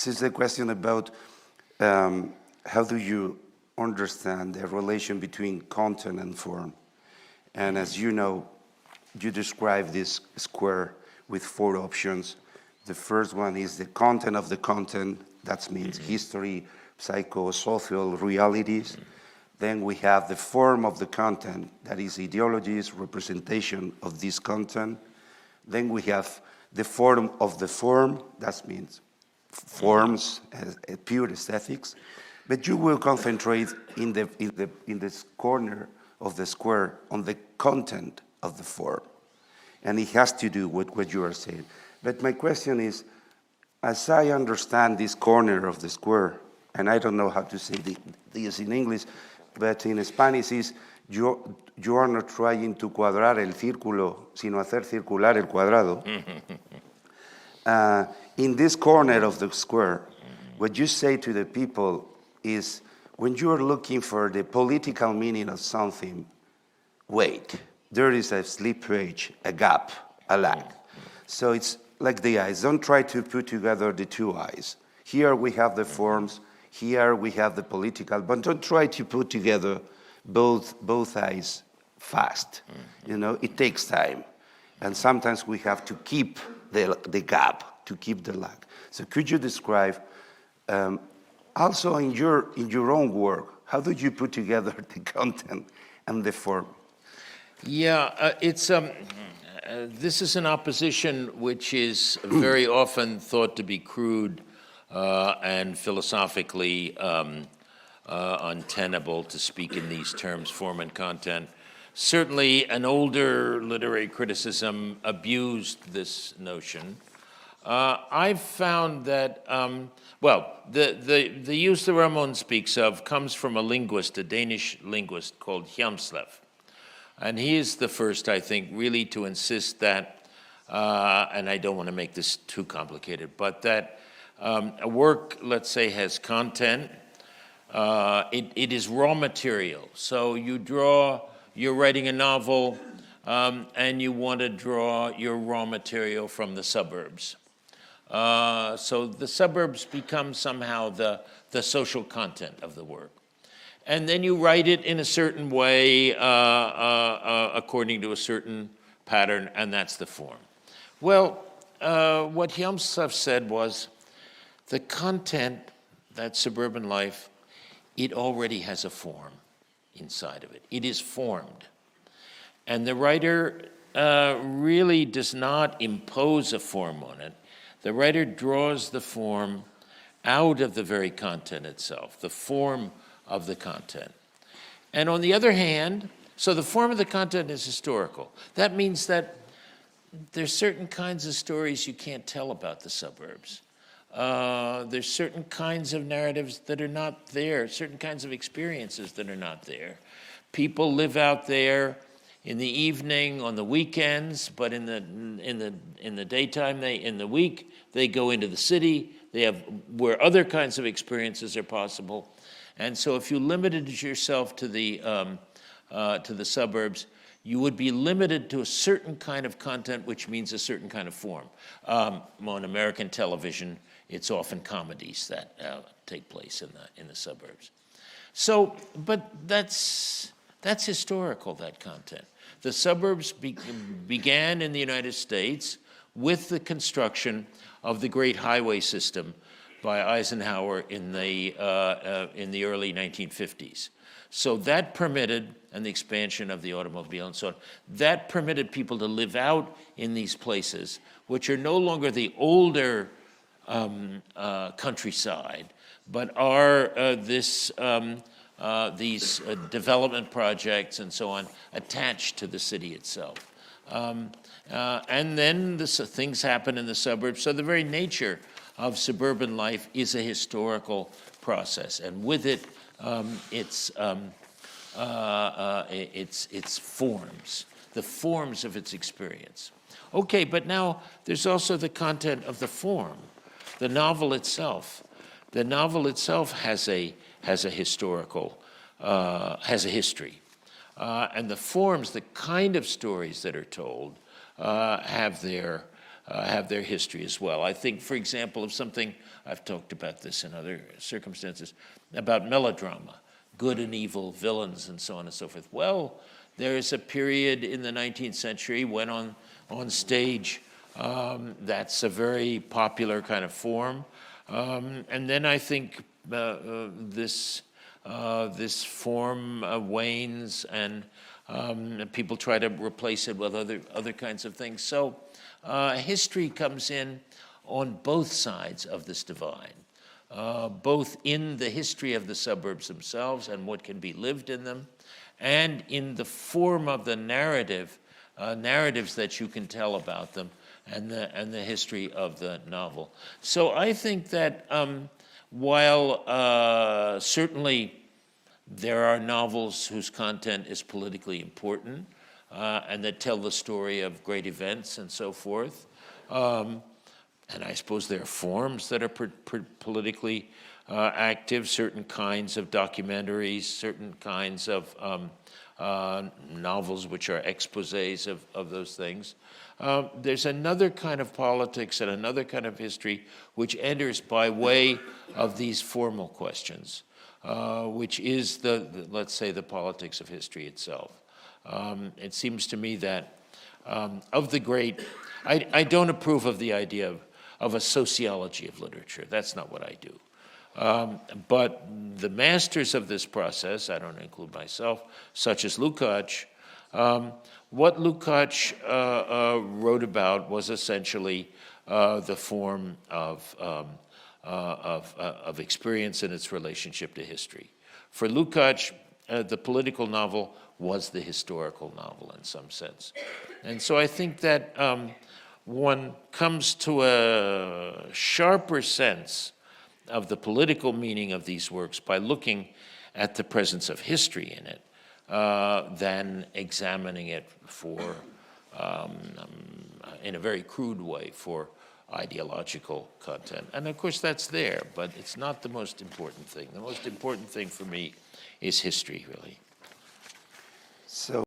this is a question about how do you understand the relation between content and form. And as you know, you describe this square with 4 options. The first one is the content of the content. That means history, psychosocial realities. Then we have the form of the content, that is ideologies, representation of this content. Then we have the form of the form, that means forms, pure aesthetics. But you will concentrate in this corner of the square on the content of the form. And it has to do with what you are saying. But my question is, as I understand this corner of the square, and I don't know how to say this in English, but in Spanish is, you are not trying to cuadrar el círculo, sino hacer circular el cuadrado. In this corner of the square, what you say to the people is, when you are looking for the political meaning of something, wait, there is a slippage, a gap, a lag. So it's like the eyes. Don't try to put together the 2 eyes. Here we have the forms, here we have the political, but don't try to put together both eyes fast. You know, it takes time. And sometimes we have to keep the gap, to keep the lag. So could you describe, also in your own work, how do you put together the content and the form? Yeah, this is an opposition which is very often thought to be crude and philosophically untenable to speak in these terms, form and content. Certainly, an older literary criticism abused this notion. I've found that, the use that Ramon speaks of comes from a linguist, a Danish linguist called Hjelmslev. And he is the first, I think, really to insist that, and I don't want to make this too complicated, but that a work, let's say, has content. It is raw material. So you're writing a novel, and you want to draw your raw material from the suburbs. So the suburbs become somehow the social content of the work. And then you write it in a certain way, according to a certain pattern, and that's the form. Well, what Hjelmslev said was, the content, that suburban life, it already has a form inside of it. It is formed. And the writer really does not impose a form on it. The writer draws the form out of the very content itself, the form of the content. And on the other hand, so the form of the content is historical. That means that there's certain kinds of stories you can't tell about the suburbs. There's certain kinds of narratives that are not there, certain kinds of experiences that are not there. People live out there in the evening, on the weekends, but in the daytime, in the week, they go into the city. They have where other kinds of experiences are possible. And so if you limited yourself to the suburbs, you would be limited to a certain kind of content, which means a certain kind of form. On American television, it's often comedies that take place in the suburbs. So, but that's historical, that content. The suburbs began in the United States with the construction of the great highway system by Eisenhower in the early 1950s. So that permitted, and the expansion of the automobile and so on, that permitted people to live out in these places, which are no longer the older countryside, but are these development projects and so on attached to the city itself. And then things happen in the suburbs. So the very nature of suburban life is a historical process, and with it, its forms, the forms of its experience. Okay, but now there's also the content of the form, the novel itself. The novel itself has a historical, has a history. And the forms, the kind of stories that are told, have their have their history as well. I think, for example, of something, I've talked about this in other circumstances, about melodrama, good and evil, villains, and so on and so forth. Well, there is a period in the 19th century when on stage, that's a very popular kind of form. And then I think this form wanes, and people try to replace it with other kinds of things. So history comes in on both sides of this divide, both in the history of the suburbs themselves and what can be lived in them, and in the form of the narratives that you can tell about them, and the history of the novel. So I think that while certainly there are novels whose content is politically important and that tell the story of great events and so forth, and I suppose there are forms that are politically active, certain kinds of documentaries, certain kinds of novels which are exposés of those things. There's another kind of politics and another kind of history which enters by way of these formal questions, which is let's say, the politics of history itself. It seems to me that of the great, I don't approve of the idea of a sociology of literature. That's not what I do. But the masters of this process, I don't include myself, such as Lukács, what Lukács wrote about was essentially the form of experience and its relationship to history. For Lukács, the political novel was the historical novel in some sense. And so I think that one comes to a sharper sense of the political meaning of these works by looking at the presence of history in it than examining it for, in a very crude way, for ideological content. And of course that's there, but it's not the most important thing. The most important thing for me is history, really. So